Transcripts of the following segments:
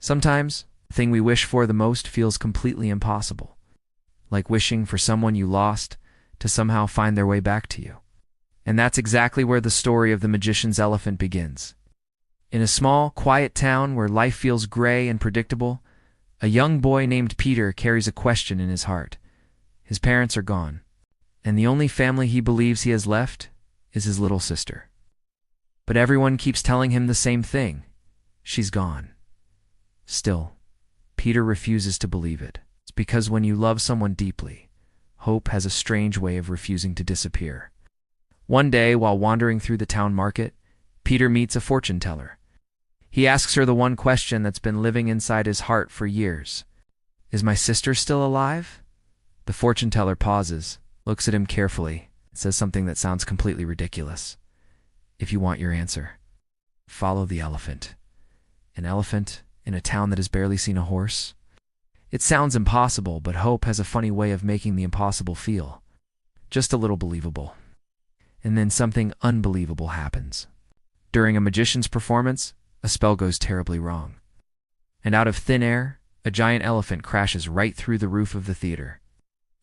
Sometimes, the thing we wish for the most feels completely impossible, like wishing for someone you lost to somehow find their way back to you. And that's exactly where the story of the magician's elephant begins. In a small, quiet town where life feels gray and predictable, a young boy named Peter carries a question in his heart. His parents are gone, and the only family he believes he has left is his little sister. But everyone keeps telling him the same thing. She's gone. Still, Peter refuses to believe it. It's because when you love someone deeply, hope has a strange way of refusing to disappear. One day, while wandering through the town market, Peter meets a fortune teller. He asks her the one question that's been living inside his heart for years. Is my sister still alive? The fortune teller pauses, looks at him carefully, and says something that sounds completely ridiculous. If you want your answer, follow the elephant. An elephant in a town that has barely seen a horse? It sounds impossible, but hope has a funny way of making the impossible feel just a little believable. And then something unbelievable happens. During a magician's performance, a spell goes terribly wrong. And out of thin air, a giant elephant crashes right through the roof of the theater.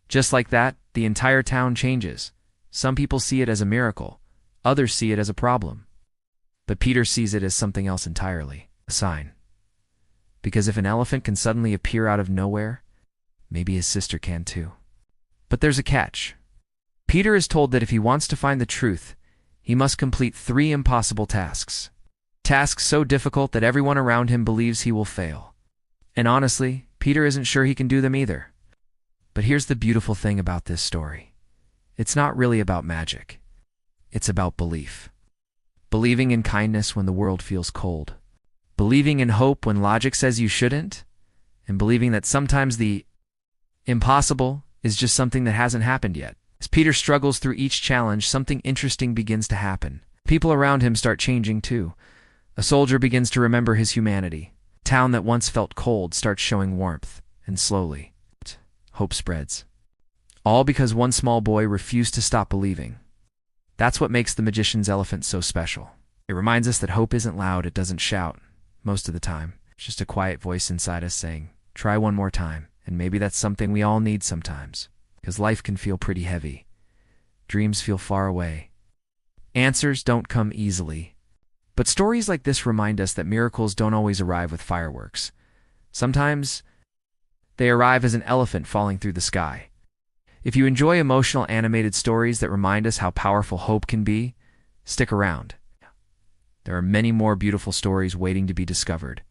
Just like that, the entire town changes. Some people see it as a miracle. Others see it as a problem. But Peter sees it as something else entirely, a sign. Because if an elephant can suddenly appear out of nowhere, maybe his sister can too. But there's a catch. Peter is told that if he wants to find the truth, he must complete 3 impossible tasks. Tasks so difficult that everyone around him believes he will fail. And honestly, Peter isn't sure he can do them either. But here's the beautiful thing about this story. It's not really about magic. It's about belief. Believing in kindness when the world feels cold. Believing in hope when logic says you shouldn't. And believing that sometimes the impossible is just something that hasn't happened yet. As Peter struggles through each challenge, something interesting begins to happen. People around him start changing too. A soldier begins to remember his humanity. A town that once felt cold starts showing warmth, and slowly, hope spreads. All because one small boy refused to stop believing. That's what makes the magician's elephant so special. It reminds us that hope isn't loud, it doesn't shout. Most of the time, it's just a quiet voice inside us saying, try one more time, and maybe that's something we all need sometimes. Because life can feel pretty heavy. Dreams feel far away. Answers don't come easily. But stories like this remind us that miracles don't always arrive with fireworks. Sometimes they arrive as an elephant falling through the sky. If you enjoy emotional animated stories that remind us how powerful hope can be, stick around. There are many more beautiful stories waiting to be discovered.